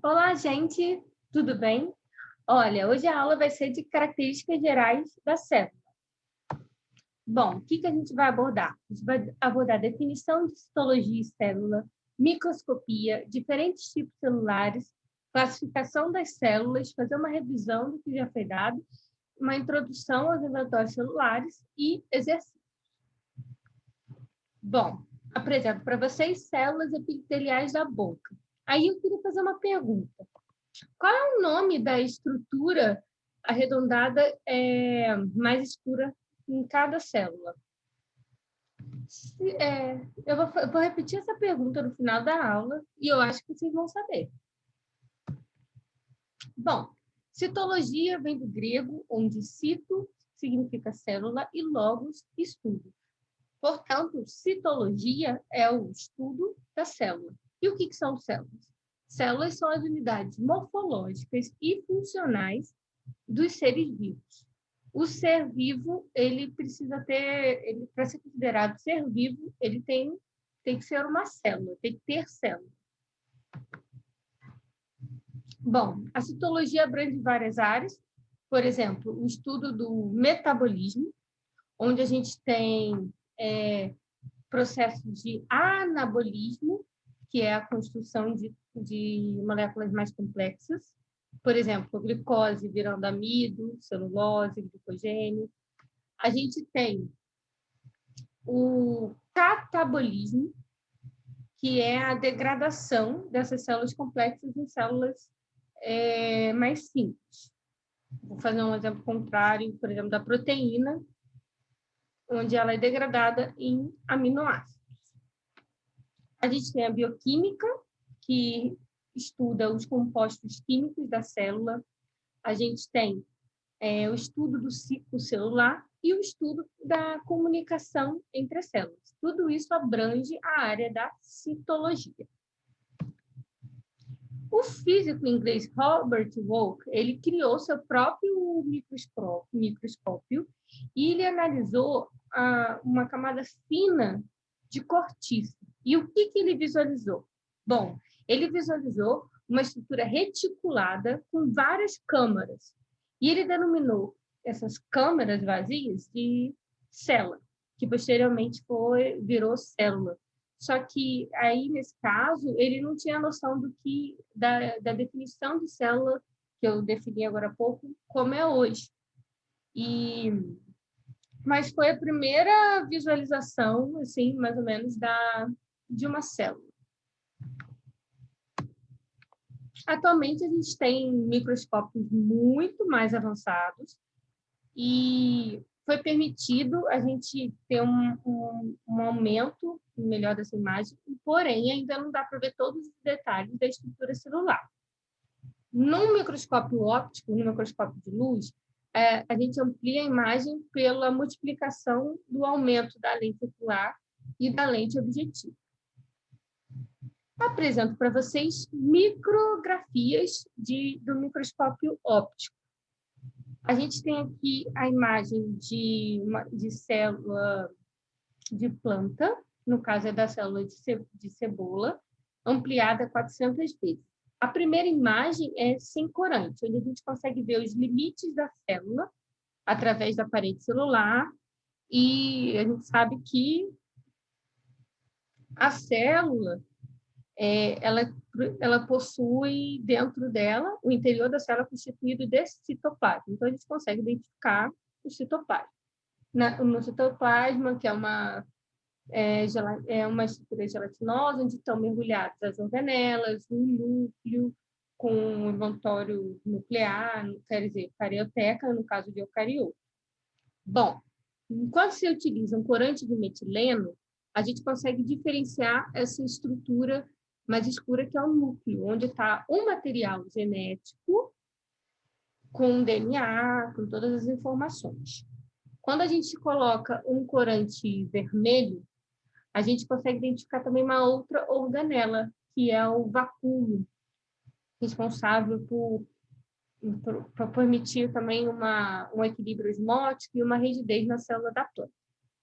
Olá, gente, tudo bem? Olha, hoje a aula vai ser de características gerais da célula. Bom, o que a gente vai abordar? A gente vai abordar a definição de citologia e célula, microscopia, diferentes tipos celulares, classificação das células, fazer uma revisão do que já foi dado, uma introdução aos inventórios celulares e exercícios. Bom, apresento para vocês células epiteliais da boca. Aí eu queria fazer uma pergunta. Qual é o nome da estrutura arredondada mais escura em cada célula? Eu vou repetir essa pergunta no final da aula e eu acho que vocês vão saber. Bom, citologia vem do grego, onde cito significa célula e logos, estudo. Portanto, citologia é o estudo da célula. E o que são células? Células são as unidades morfológicas e funcionais dos seres vivos. O ser vivo, ele precisa ter, para ser considerado ser vivo, ele tem que ser uma célula, tem que ter célula. Bom, a citologia abrange várias áreas, por exemplo, o estudo do metabolismo, onde a gente tem processos de anabolismo, que é a construção de moléculas mais complexas, por exemplo, glicose virando amido, celulose, glicogênio. A gente tem o catabolismo, que é a degradação dessas células complexas em células mais simples. Vou fazer um exemplo contrário, por exemplo, da proteína, onde ela é degradada em aminoácidos. A gente tem a bioquímica, que estuda os compostos químicos da célula. A gente tem o estudo do ciclo celular e o estudo da comunicação entre as células. Tudo isso abrange a área da citologia. O físico inglês Robert Woolf, ele criou seu próprio microscópio e ele analisou uma camada fina de cortiça. E o que ele visualizou? Bom, ele visualizou uma estrutura reticulada com várias câmaras. E ele denominou essas câmaras vazias de célula, que posteriormente virou célula. Só que aí, nesse caso, ele não tinha noção da definição de célula, que eu defini agora há pouco, como é hoje. Mas foi a primeira visualização, assim, mais ou menos, de uma célula. Atualmente, a gente tem microscópios muito mais avançados e foi permitido a gente ter um aumento melhor dessa imagem, porém, ainda não dá para ver todos os detalhes da estrutura celular. No microscópio óptico, no microscópio de luz, a gente amplia a imagem pela multiplicação do aumento da lente ocular e da lente objetiva. Apresento para vocês micrografias do microscópio óptico. A gente tem aqui a imagem de célula de planta, no caso é da célula de cebola, ampliada 400 vezes. A primeira imagem é sem corante, onde a gente consegue ver os limites da célula através da parede celular, e a gente sabe que a célula ela possui dentro dela, o interior da célula constituído de citoplasma. Então, a gente consegue identificar o citoplasma. No citoplasma, que é uma estrutura gelatinosa, onde estão mergulhadas as organelas, o núcleo, com o envoltório nuclear, quer dizer, carioteca, no caso de eucarioto. Bom, quando se utiliza um corante de metileno, a gente consegue diferenciar essa estrutura mais escura, que é o núcleo, onde está um material genético com DNA, com todas as informações. Quando a gente coloca um corante vermelho, a gente consegue identificar também uma outra organela, que é o vacúolo, responsável por permitir também um equilíbrio osmótico e uma rigidez na célula da planta,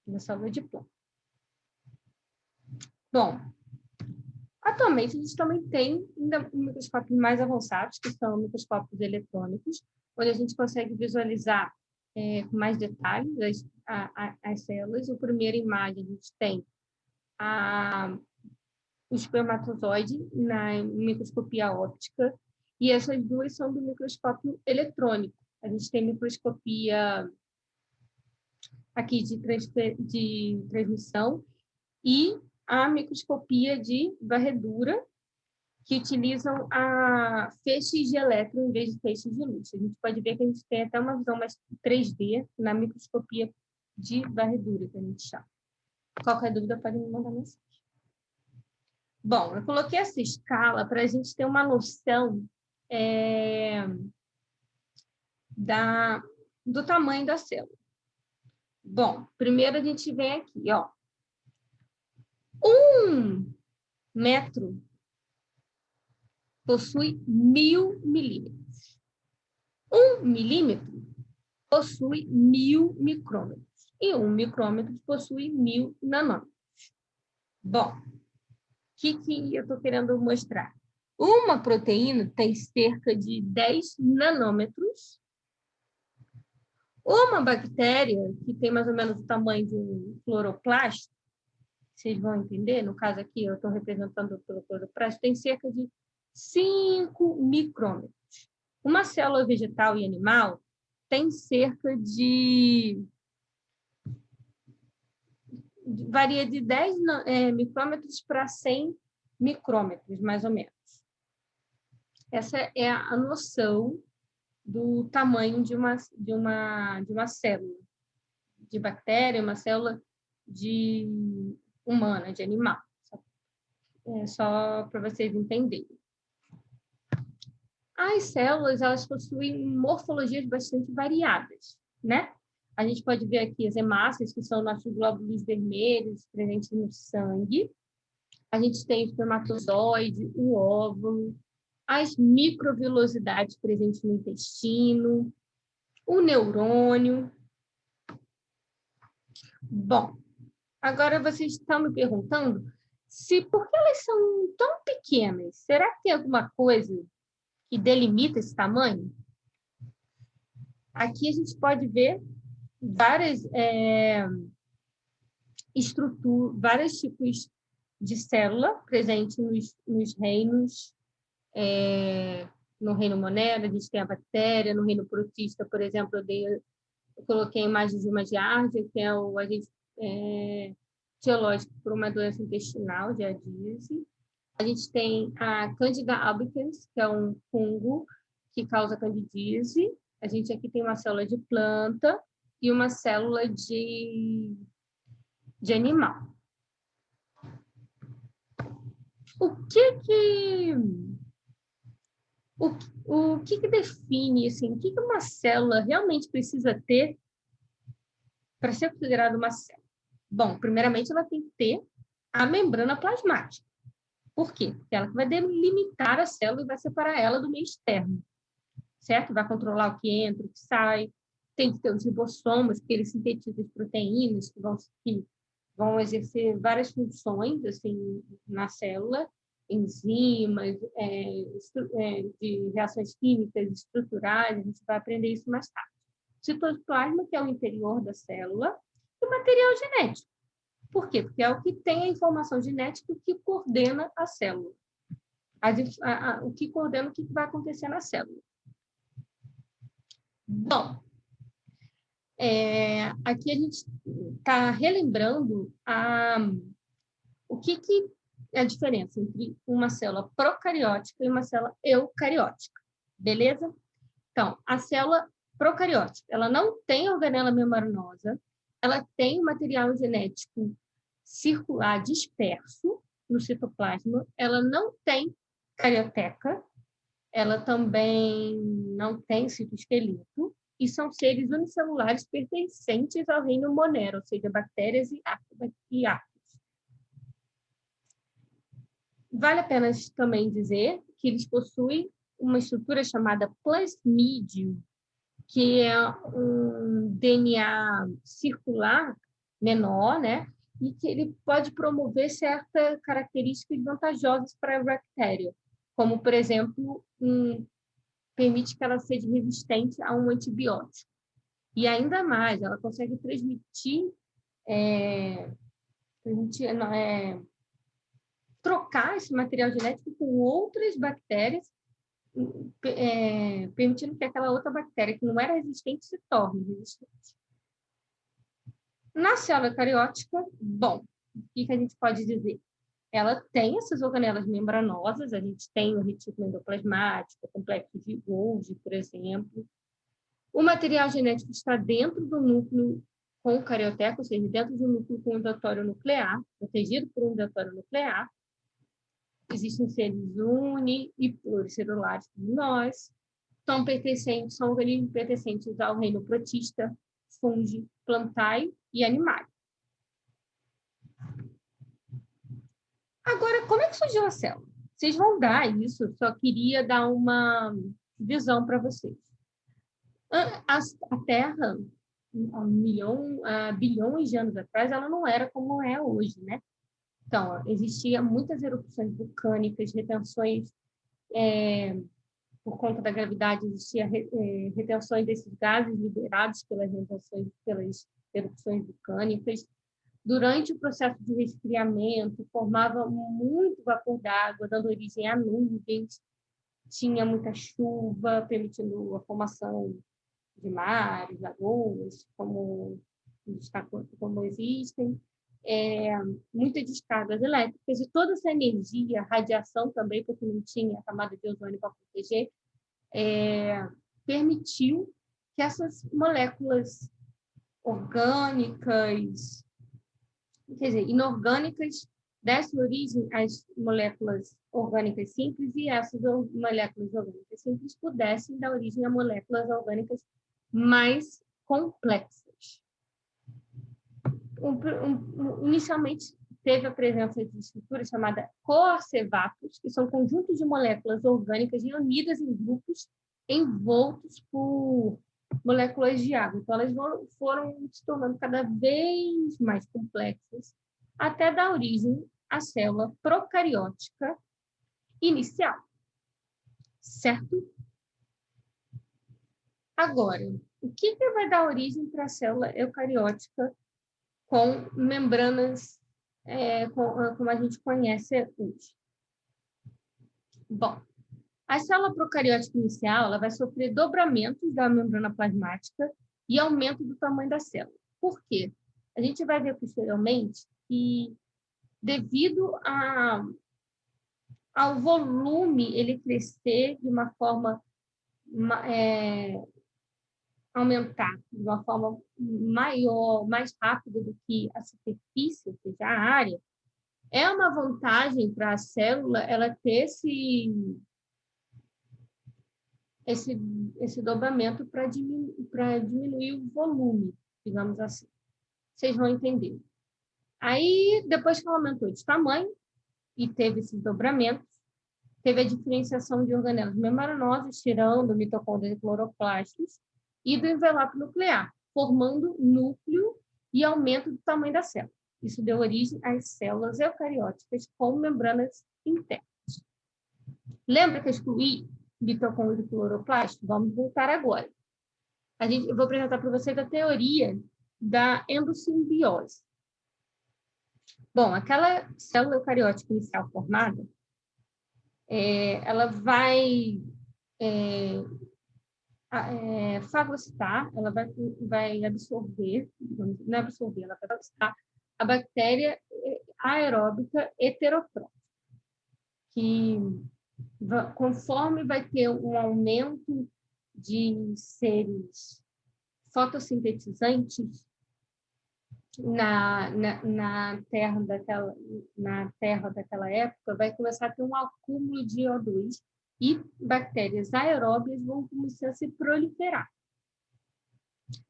na célula de planta. Bom, Atualmente, a gente também tem ainda microscópios mais avançados, que são microscópios eletrônicos, onde a gente consegue visualizar com mais detalhes as células. A primeira imagem, a gente tem o espermatozoide na microscopia óptica, e essas duas são do microscópio eletrônico. A gente tem microscopia aqui de transmissão e a microscopia de varredura, que utilizam feixes de elétron em vez de feixes de luz. A gente pode ver que a gente tem até uma visão mais 3D na microscopia de varredura, que a gente chama. Qualquer dúvida, pode me mandar mensagem. Bom, eu coloquei essa escala para a gente ter uma noção do tamanho da célula. Bom, primeiro a gente vem aqui, ó. 1 metro possui 1000 milímetros. 1 milímetro possui 1000 micrômetros. E 1 micrômetro possui 1000 nanômetros. Bom, o que eu estou querendo mostrar? Uma proteína tem cerca de 10 nanômetros. Uma bactéria, que tem mais ou menos o tamanho de um cloroplasto, vocês vão entender, no caso aqui eu estou representando pelo cloroplasto, tem cerca de 5 micrômetros. Uma célula vegetal e animal tem cerca de... varia de 10 micrômetros para 100 micrômetros, mais ou menos. Essa é a noção do tamanho de uma célula de bactéria, uma célula humana, de animal. Só para vocês entenderem. As células, elas possuem morfologias bastante variadas, né? A gente pode ver aqui as hemácias, que são nossos glóbulos vermelhos presentes no sangue. A gente tem o espermatozoide, o óvulo, as microvilosidades presentes no intestino, o neurônio. Bom, agora vocês estão me perguntando por que elas são tão pequenas? Será que tem alguma coisa que delimita esse tamanho? Aqui a gente pode ver várias vários tipos de célula presentes nos reinos. No reino monera, a gente tem a bactéria. No reino protista, por exemplo, eu coloquei a imagem de uma giardia, que é o agente etiológico por uma doença intestinal, giardíase. A gente tem a Candida albicans, que é um fungo que causa candidíase. A gente aqui tem uma célula de planta e uma célula de animal. O que define, assim, o que uma célula realmente precisa ter para ser considerada uma célula? Bom, primeiramente, ela tem que ter a membrana plasmática. Por quê? Porque ela vai delimitar a célula e vai separar ela do meio externo, certo? Vai controlar o que entra, o que sai. Tem que ter os ribossomos, que eles sintetizam as proteínas, que vão exercer várias funções assim, na célula, enzimas, de reações químicas estruturais. A gente vai aprender isso mais tarde. Citoplasma, que é o interior da célula, e o material genético. Por quê? Porque é o que tem a informação genética que coordena a célula. O que coordena o que vai acontecer na célula. Bom, aqui a gente está relembrando o que é a diferença entre uma célula procariótica e uma célula eucariótica. Beleza? Então, a célula procariótica, ela não tem organela membranosa, ela tem material genético circular disperso no citoplasma, ela não tem carioteca, ela também não tem citoesqueleto, e são seres unicelulares pertencentes ao reino monera, ou seja, bactérias e arcos. Vale a pena também dizer que eles possuem uma estrutura chamada plasmídio, que é um DNA circular menor, né? e que ele pode promover certas características vantajosas para a bactéria, como, por exemplo, permite que ela seja resistente a um antibiótico. E ainda mais, ela consegue trocar esse material genético com outras bactérias, permitindo que aquela outra bactéria que não era resistente se torne resistente. Na célula eucariótica, bom, o que a gente pode dizer? Ela tem essas organelas membranosas, a gente tem o retículo endoplasmático, o complexo de Golgi, por exemplo. O material genético está dentro do núcleo com o carioteca, ou seja, dentro do núcleo com o endotório nuclear, protegido por um endotório nuclear. Existem seres uni- e pluricelulares como nós, são organismos pertencentes ao reino protista, fungi, plantae e animais. Agora, como é que surgiu a célula? Vocês vão dar isso, só queria dar uma visão para vocês. A Terra, há bilhões de anos atrás, ela não era como é hoje, né? Então, existia muitas erupções vulcânicas, retenções, por conta da gravidade, existia retenções desses gases liberados pelas erupções vulcânicas. Durante o processo de resfriamento, formava muito vapor d'água, dando origem a nuvens, tinha muita chuva, permitindo a formação de mares, lagoas, como existem, muitas descargas elétricas, e toda essa energia, radiação também, porque não tinha a camada de ozônio para proteger, permitiu que essas moléculas orgânicas, quer dizer, inorgânicas, dessem origem às moléculas orgânicas simples, e essas moléculas orgânicas simples pudessem dar origem a moléculas orgânicas mais complexas. Inicialmente, teve a presença de estruturas chamadas coarcevatos, que são conjuntos de moléculas orgânicas reunidas em grupos envoltos por moléculas de água. Então, elas foram se tornando cada vez mais complexas, até dar origem à célula procariótica inicial. Certo? Agora, o que vai dar origem para a célula eucariótica com membranas como a gente conhece hoje? Bom, a célula procariótica inicial ela vai sofrer dobramentos da membrana plasmática e aumento do tamanho da célula. Por quê? A gente vai ver posteriormente que, devido ao volume ele crescer de uma forma aumentar de uma forma maior, mais rápida do que a superfície, ou seja, a área, é uma vantagem para a célula ela ter esse dobramento para diminuir o volume, digamos assim. Vocês vão entender. Aí, depois que ela aumentou de tamanho e teve esses dobramentos, teve a diferenciação de organelas membranosas, tirando mitocôndrias e cloroplastos, e do envelope nuclear, formando núcleo e aumento do tamanho da célula. Isso deu origem às células eucarióticas com membranas internas. Lembra que eu excluí mitocôndria e cloroplasto? Vamos voltar agora. Eu vou apresentar para vocês a teoria da endossimbiose. Bom, aquela célula eucariótica inicial formada, ela vai fagocitar, ela vai absorver, não absorver, ela vai fagocitar a bactéria aeróbica heterotrófica, que conforme vai ter um aumento de seres fotossintetizantes na terra daquela época, vai começar a ter um acúmulo de O2 e bactérias aeróbias vão começar a se proliferar.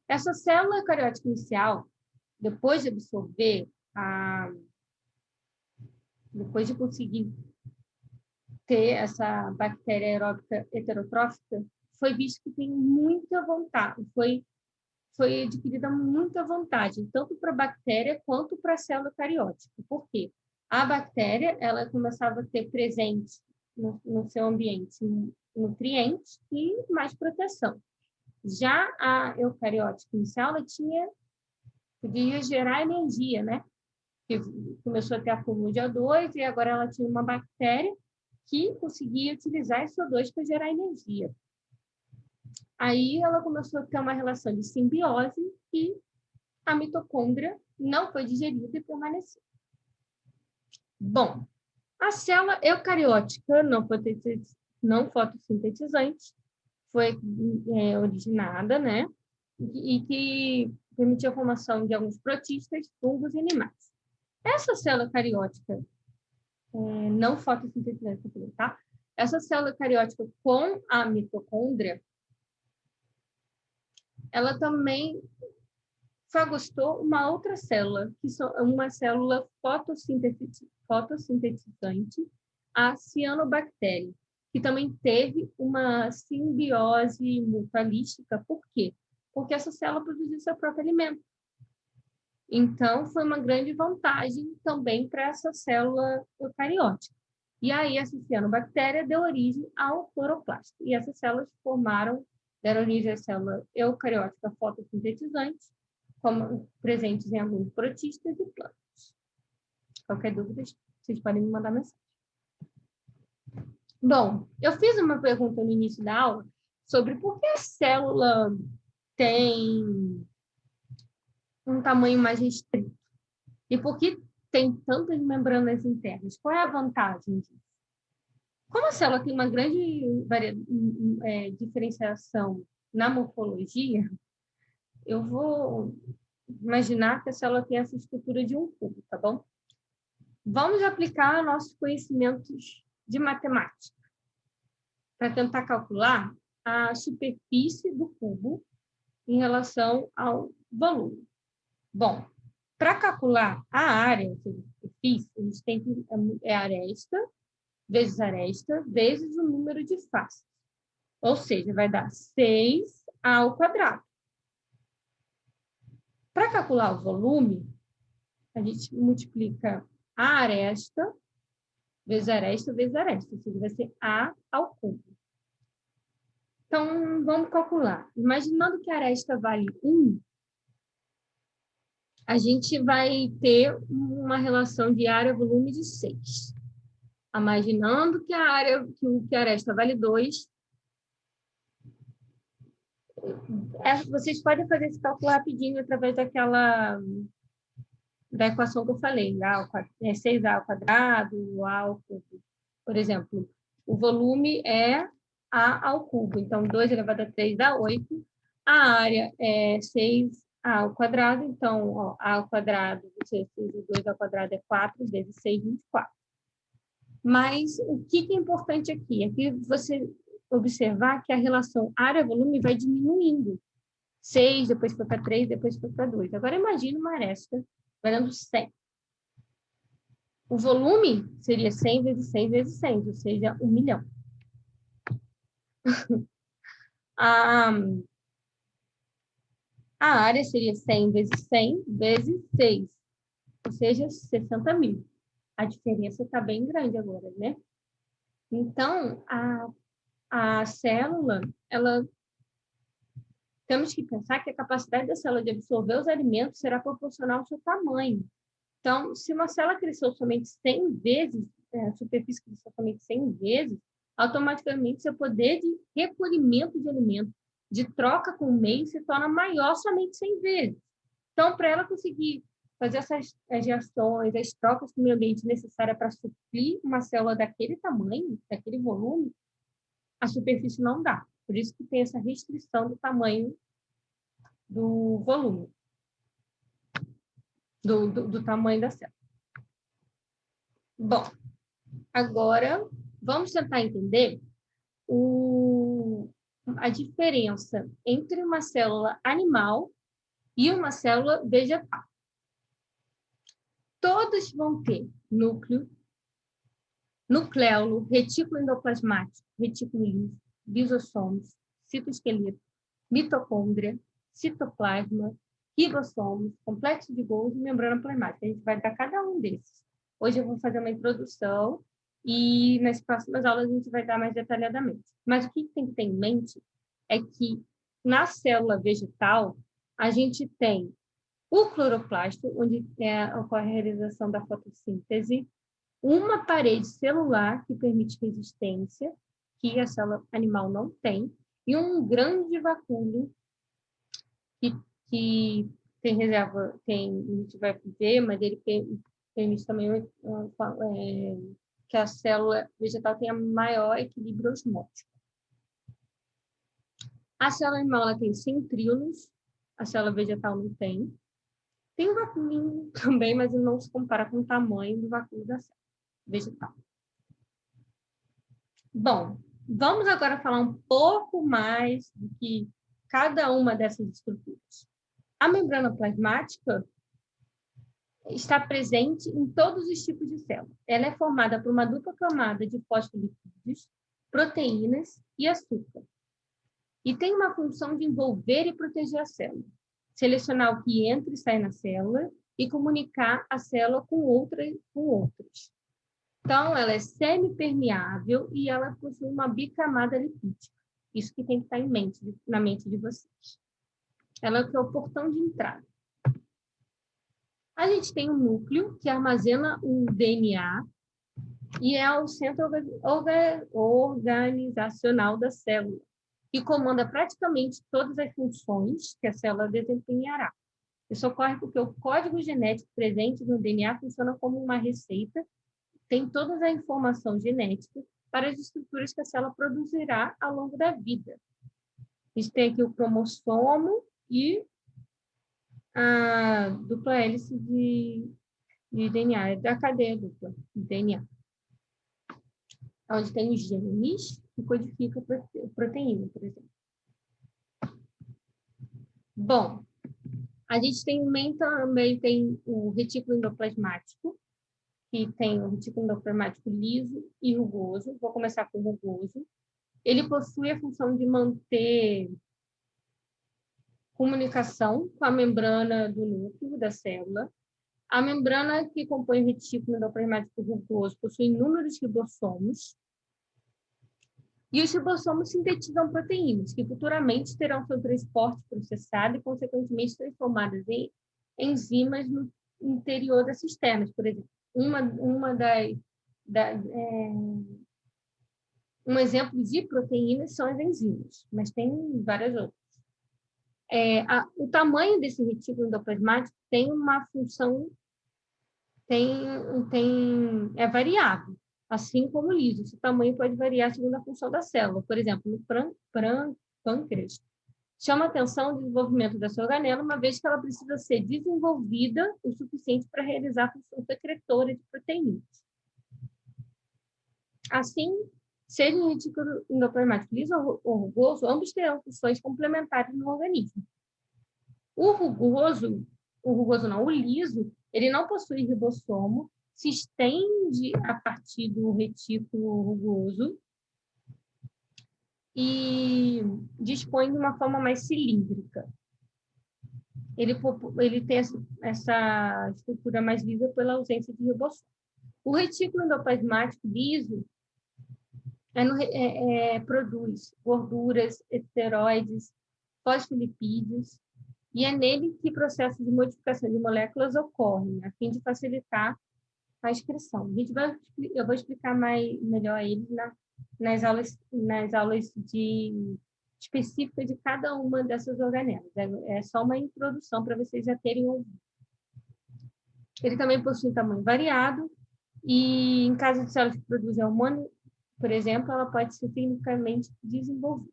Essa célula eucariótica inicial, depois de absorver, depois de conseguir ter essa bactéria aeróbica heterotrófica, foi visto que tem muita vontade, foi adquirida muita vantagem, tanto para a bactéria quanto para a célula eucariótica. Por quê? A bactéria, ela começava a ter presente no seu ambiente nutrientes e mais proteção. Já a eucariótica inicial, ela podia gerar energia, né? Que começou a ter acúmulo de O2 e agora ela tinha uma bactéria que conseguia utilizar esse O2 para gerar energia. Aí ela começou a ter uma relação de simbiose e a mitocôndria não foi digerida e permaneceu. Bom, a célula eucariótica não fotossintetizante foi originada, né? E que permitiu a formação de alguns protistas, fungos e animais. Essa célula eucariótica não fotossintetizante, tá? Essa célula eucariótica com a mitocôndria, ela também fagostou uma outra célula, que é uma célula fotossintetizante, a cianobactéria, que também teve uma simbiose mutualística. Por quê? Porque essa célula produziu seu próprio alimento. Então, foi uma grande vantagem também para essa célula eucariótica. E aí, essa cianobactéria deu origem ao cloroplasto. E essas células deram origem à célula eucariótica fotossintetizante, como presentes em alguns protistas e plantas. Qualquer dúvida, vocês podem me mandar mensagem. Bom, eu fiz uma pergunta no início da aula sobre por que a célula tem um tamanho mais restrito e por que tem tantas membranas internas. Qual é a vantagem disso? Como a célula tem uma grande diferenciação na morfologia, eu vou imaginar que a célula tem essa estrutura de um cubo, tá bom? Vamos aplicar nossos conhecimentos de matemática para tentar calcular a superfície do cubo em relação ao volume. Bom, para calcular a área, a superfície, a gente tem que aresta vezes o número de faces. Ou seja, vai dar 6 ao quadrado. Para calcular o volume, a gente multiplica a aresta vezes aresta vezes aresta, ou seja, vai ser A ao cubo. Então, vamos calcular. Imaginando que a aresta vale 1, a gente vai ter uma relação de área-volume de 6. Imaginando que a aresta vale 2, vocês podem fazer esse cálculo rapidinho através da equação que eu falei, 6A ao quadrado, A ao cubo. Por exemplo, o volume é A ao cubo, então 2 elevado a 3 dá 8. A área é 6A ao quadrado, então ó, A ao quadrado, 6 vezes 2 ao quadrado é 4, vezes 6, 24. Mas o que é importante aqui? Aqui você observar que a relação área-volume vai diminuindo. 6, depois foi para 3, depois foi para 2. Agora, imagine uma aresta valendo 100. O volume seria 100 vezes 100 vezes 100, ou seja, 1 milhão. A área seria 100 vezes 100 vezes 6, ou seja, 60 mil. A diferença está bem grande agora, né? Então, a célula, temos que pensar que a capacidade da célula de absorver os alimentos será proporcional ao seu tamanho. Então, se uma célula cresceu somente 100 vezes, a superfície cresceu somente 100 vezes, automaticamente seu poder de recolhimento de alimento, de troca com o meio, se torna maior somente 100 vezes. Então, para ela conseguir fazer essas reações, as trocas com o meio ambiente necessárias para suprir uma célula daquele tamanho, daquele volume, a superfície não dá. Por isso que tem essa restrição do tamanho do volume, do tamanho da célula. Bom, agora vamos tentar entender a diferença entre uma célula animal e uma célula vegetal. Todos vão ter núcleo, nucleolo, retículo endoplasmático, retículo lítico, lisossomos, citoesqueleto, mitocôndria, citoplasma, ribossomos, complexo de Golgi e membrana plasmática. A gente vai dar cada um desses. Hoje eu vou fazer uma introdução e nas próximas aulas a gente vai dar mais detalhadamente. Mas o que tem que ter em mente é que na célula vegetal a gente tem o cloroplasto, onde ocorre a realização da fotossíntese, uma parede celular que permite resistência, que a célula animal não tem, e um grande vacúolo que tem reserva, a gente vai ver, mas ele permite também que a célula vegetal tenha maior equilíbrio osmótico. A célula animal ela tem centríolos, a célula vegetal não tem. Tem um vacúolo também, mas não se compara com o tamanho do vacúolo da célula vegetal. Bom, vamos agora falar um pouco mais do que cada uma dessas estruturas. A membrana plasmática está presente em todos os tipos de célula. Ela é formada por uma dupla camada de fosfolipídios, proteínas e açúcar. E tem uma função de envolver e proteger a célula, selecionar o que entra e sai na célula e comunicar a célula com outras. Então, ela é semipermeável e ela possui uma bicamada lipídica. Isso que tem que estar na mente de vocês. Ela é o portão de entrada. A gente tem um núcleo que armazena o DNA e é o centro organizacional da célula, que comanda praticamente todas as funções que a célula desempenhará. Isso ocorre porque o código genético presente no DNA funciona como uma receita, tem toda a informação genética para as estruturas que a célula produzirá ao longo da vida. A gente tem aqui o cromossomo e a dupla hélice de DNA, é da cadeia dupla de DNA. Onde tem os genes que codificam proteína, por exemplo. Bom, a gente também tem o retículo endoplasmático, que tem o retículo endoplasmático liso e rugoso. Vou começar com o rugoso. Ele possui a função de manter comunicação com a membrana do núcleo da célula. A membrana que compõe o retículo endoplasmático rugoso possui inúmeros ribossomos. E os ribossomos sintetizam proteínas, que futuramente terão seu transporte processado e, consequentemente, transformadas em enzimas no interior das cisternas, por exemplo. Um exemplo de proteínas são as enzimas, mas tem várias outras. O tamanho desse retículo endoplasmático tem uma função, é variável, assim como o liso. Esse tamanho pode variar segundo a função da célula. Por exemplo, no pâncreas, chama a atenção o desenvolvimento dessa organela, uma vez que ela precisa ser desenvolvida o suficiente para realizar a função secretora de proteínas. Assim, seja o retículo endoplasmático liso ou rugoso, ambos terão funções complementares no organismo. O liso, ele não possui ribossomo, se estende a partir do retículo rugoso e dispõe de uma forma mais cilíndrica. Ele tem essa estrutura mais lisa pela ausência de ribossomo. O retículo endoplasmático liso produz gorduras, esteroides, fosfolipídios, e é nele que processos de modificação de moléculas ocorrem, a fim de facilitar a excreção. Eu vou explicar melhor ele nas aulas específicas de cada uma dessas organelas. É só uma introdução para vocês já terem ouvido. Ele também possui tamanho variado e, em caso de células que produzem hormônio, por exemplo, ela pode ser clinicamente desenvolvida.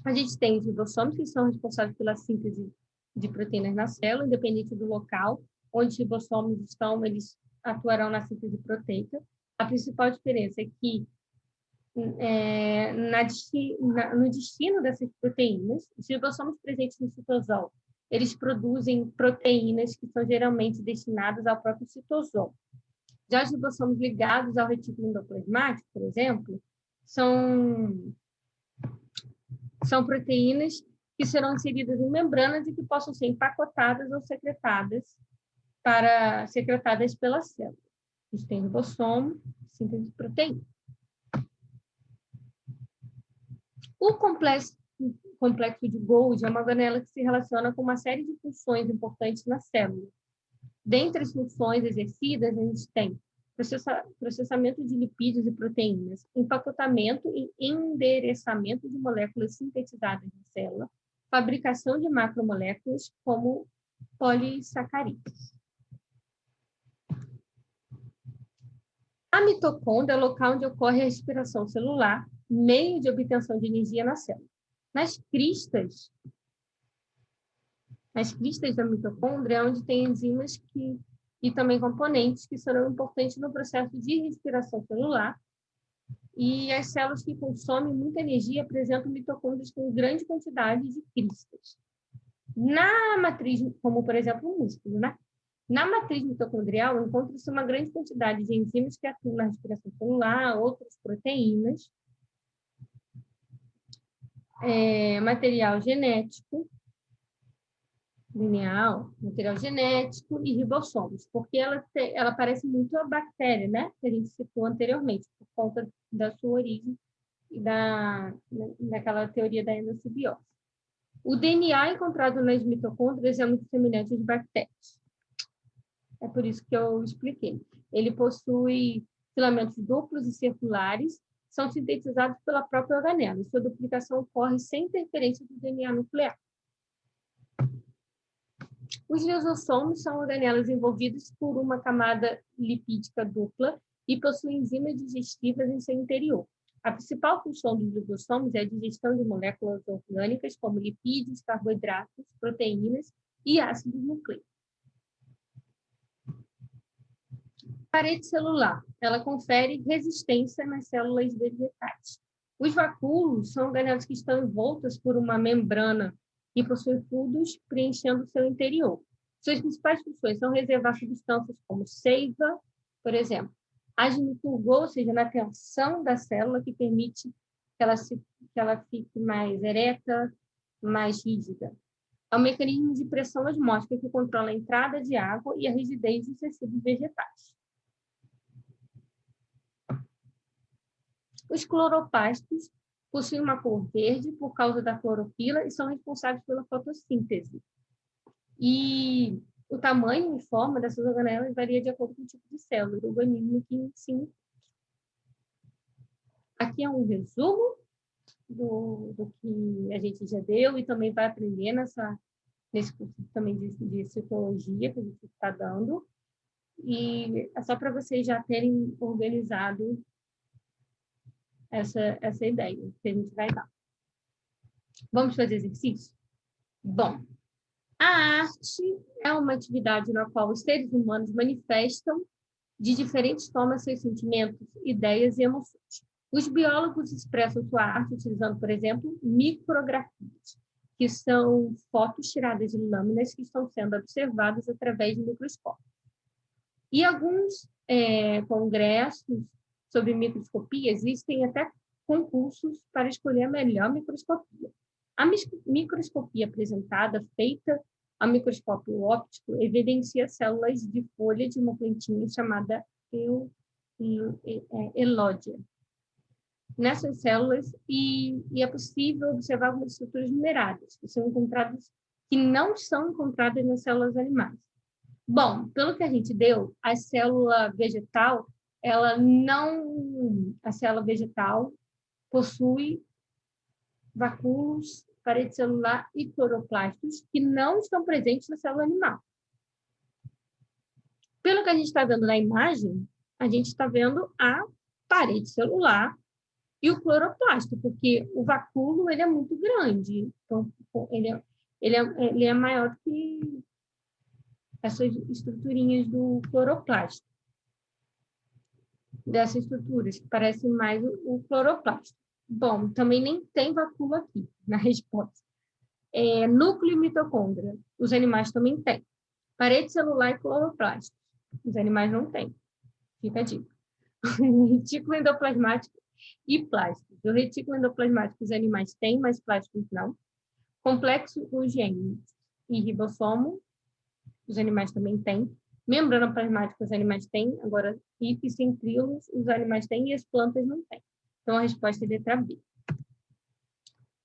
A gente tem os ribossomos, que são responsáveis pela síntese de proteínas na célula, independente do local onde os ribossomos estão, eles atuarão na síntese proteica. A principal diferença é que no destino dessas proteínas, os ribossomos presentes no citosol, eles produzem proteínas que são geralmente destinadas ao próprio citosol. Já os ribossomos ligados ao retículo endoplasmático, por exemplo, são São proteínas que serão inseridas em membranas e que possam ser empacotadas ou secretadas pela célula. A gente tem ribossomo, síntese de proteína. O complexo de Golgi é uma organela que se relaciona com uma série de funções importantes na célula. Dentre as funções exercidas, a gente tem processamento de lipídios e proteínas, empacotamento e endereçamento de moléculas sintetizadas na célula, fabricação de macromoléculas como polissacarídeos. A mitocôndria é o local onde ocorre a respiração celular, meio de obtenção de energia na célula. Nas cristas da mitocôndria é onde tem enzimas e também componentes que serão importantes no processo de respiração celular. E as células que consomem muita energia apresentam mitocôndrias com grande quantidade de cristas. Na matriz, como por exemplo o músculo, né? Na matriz mitocondrial encontra-se uma grande quantidade de enzimas que atuam na respiração celular, outras proteínas, material genético, lineal, material genético e ribossomos, porque ela parece muito a bactéria, né? Que a gente citou anteriormente, por conta da sua origem e daquela teoria da endossimbiose. O DNA encontrado nas mitocôndrias é muito semelhante às bactérias. É por isso que eu expliquei. Ele possui filamentos duplos e circulares, são sintetizados pela própria organela. Sua duplicação ocorre sem interferência do DNA nuclear. Os lisossomos são organelas envolvidas por uma camada lipídica dupla e possuem enzimas digestivas em seu interior. A principal função dos lisossomos é a digestão de moléculas orgânicas, como lipídios, carboidratos, proteínas e ácidos nucleicos. Parede celular. Ela confere resistência nas células vegetais. Os vacúolos são organelas que estão envoltas por uma membrana e possuem fluidos preenchendo seu interior. Suas principais funções são reservar substâncias como seiva, por exemplo, agem no turgor, ou seja, na tensão da célula, que permite que ela fique mais ereta, mais rígida. É um mecanismo de pressão osmótica que controla a entrada de água e a rigidez dos tecidos vegetais. Os cloroplastos possuem uma cor verde por causa da clorofila e são responsáveis pela fotossíntese. E o tamanho e forma dessas organelas varia de acordo com o tipo de célula do organismo que se encontra. Aqui é um resumo do que a gente já deu e também vai aprender nesse curso também de citologia que a gente está dando. E é só para vocês já terem organizado essa ideia que a gente vai dar. Vamos fazer exercício? Bom, a arte é uma atividade na qual os seres humanos manifestam de diferentes formas seus sentimentos, ideias e emoções. Os biólogos expressam sua arte utilizando, por exemplo, micrografias, que são fotos tiradas de lâminas que estão sendo observadas através de microscópio. E alguns congressos sobre microscopia, existem até concursos para escolher a melhor microscopia. A microscopia apresentada, feita a microscópio óptico, evidencia células de folha de uma plantinha chamada elódia. Nessas células, e é possível observar algumas estruturas numeradas, que não são encontradas nas células animais. Bom, pelo que a gente deu, a célula vegetal possui vacúolos, parede celular e cloroplastos que não estão presentes na célula animal. Pelo que a gente está vendo na imagem, a gente está vendo a parede celular e o cloroplasto, porque o vacúolo ele é muito grande, então ele é maior que essas estruturinhas do cloroplasto. Dessas estruturas, que parecem mais o cloroplasto. Bom, também nem tem vacúolo aqui na resposta. Núcleo e mitocôndria. Os animais também têm. Parede celular e cloroplasto. Os animais não têm. Fica a dica. Retículo endoplasmático e plásticos. O retículo endoplasmático dos animais tem, mas plásticos não. Complexo os genes e ribossomo, os animais também têm. Membrana plasmática, os animais têm. Agora, hipocentríolos, os animais têm e as plantas não têm. Então, a resposta é letra B.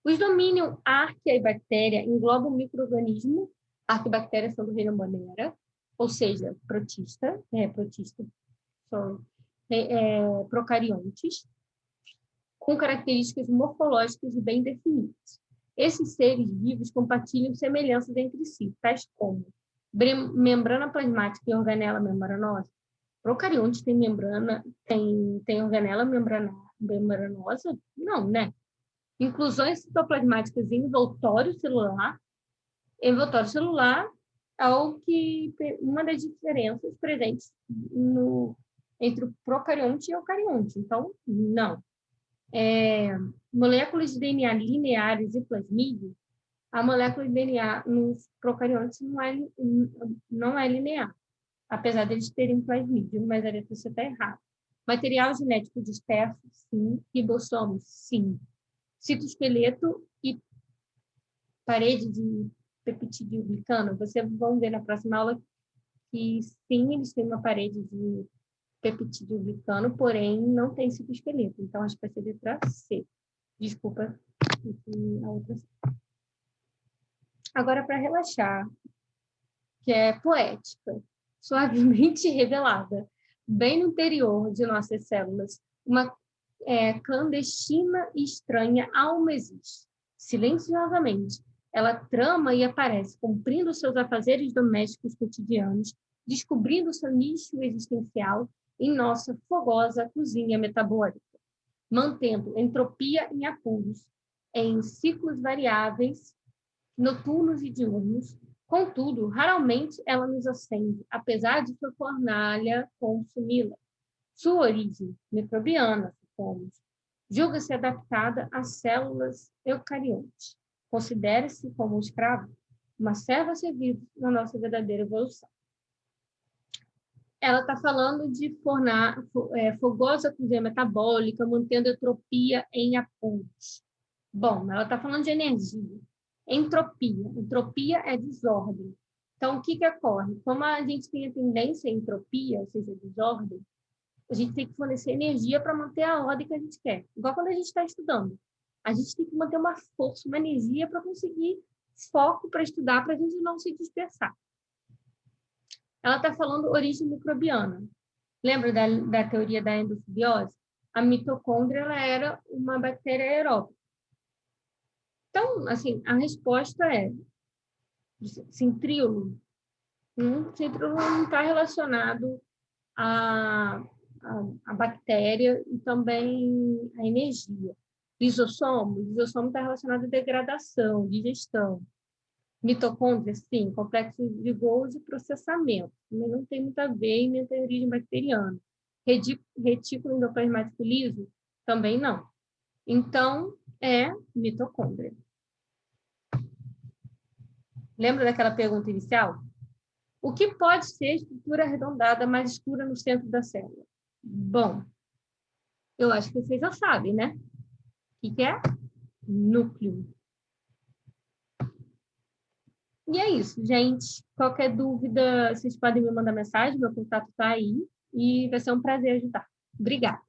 Os domínios arquea e bactéria englobam micro-organismo. Arquea e bactéria são do reino Monera, ou seja, procariontes, com características morfológicas e bem definidas. Esses seres vivos compartilham semelhanças entre si, tais como membrana plasmática e organela membranosa. Procariontes têm membrana, tem organela membranosa? Não, né? Inclusões citoplasmáticas em envoltório celular. Envoltório celular é uma das diferenças presentes entre o procarionte e o eucarionte. Então, não. Moléculas de DNA lineares e plasmídio, a molécula de DNA nos procariontes não é linear, apesar de eles terem plasmídio, mas a letra C está errada. Material genético disperso, sim. Ribossomos, sim. Citoesqueleto e parede de peptidoglicano, vocês vão ver na próxima aula que sim, eles têm uma parede de peptidoglicano, porém não tem citoesqueleto. Então, acho que vai ser letra C. Desculpa a outra C. Agora, para relaxar, que é poética, suavemente revelada, bem no interior de nossas células, uma clandestina e estranha alma existe. Silenciosamente, ela trama e aparece, cumprindo seus afazeres domésticos cotidianos, descobrindo seu nicho existencial em nossa fogosa cozinha metabólica, mantendo entropia em apuros, em ciclos variáveis, noturnos e diurnos. Contudo, raramente ela nos acende, apesar de sua fornalha consumi-la. Sua origem microbiana, supomos, julga-se adaptada às células eucariontes. Considere-se como um escravo, uma serva servida na nossa verdadeira evolução. Ela está falando de fogosa cozinha metabólica, mantendo entropia em apuros. Bom, ela está falando de energia. Entropia. Entropia é desordem. Então, o que ocorre? Como a gente tem a tendência à entropia, ou seja, desordem, a gente tem que fornecer energia para manter a ordem que a gente quer. Igual quando a gente está estudando. A gente tem que manter uma força, uma energia para conseguir foco para estudar, para a gente não se dispersar. Ela está falando origem microbiana. Lembra da teoria da endossimbiose? A mitocôndria ela era uma bactéria aeróbica. Então, assim, a resposta é centríolo. Centríolo não está relacionado à bactéria e também à energia. Lisossomo está relacionado à degradação, digestão. Mitocôndria, sim, complexo de Golgi e processamento. Mas não tem muito a ver em minha origem bacteriana. Retículo endoplasmático liso, também não. Então, é mitocôndria. Lembra daquela pergunta inicial? O que pode ser a estrutura arredondada mais escura no centro da célula? Bom, eu acho que vocês já sabem, né? O que é? Núcleo. E é isso, gente. Qualquer dúvida, vocês podem me mandar mensagem, meu contato está aí. E vai ser um prazer ajudar. Obrigada.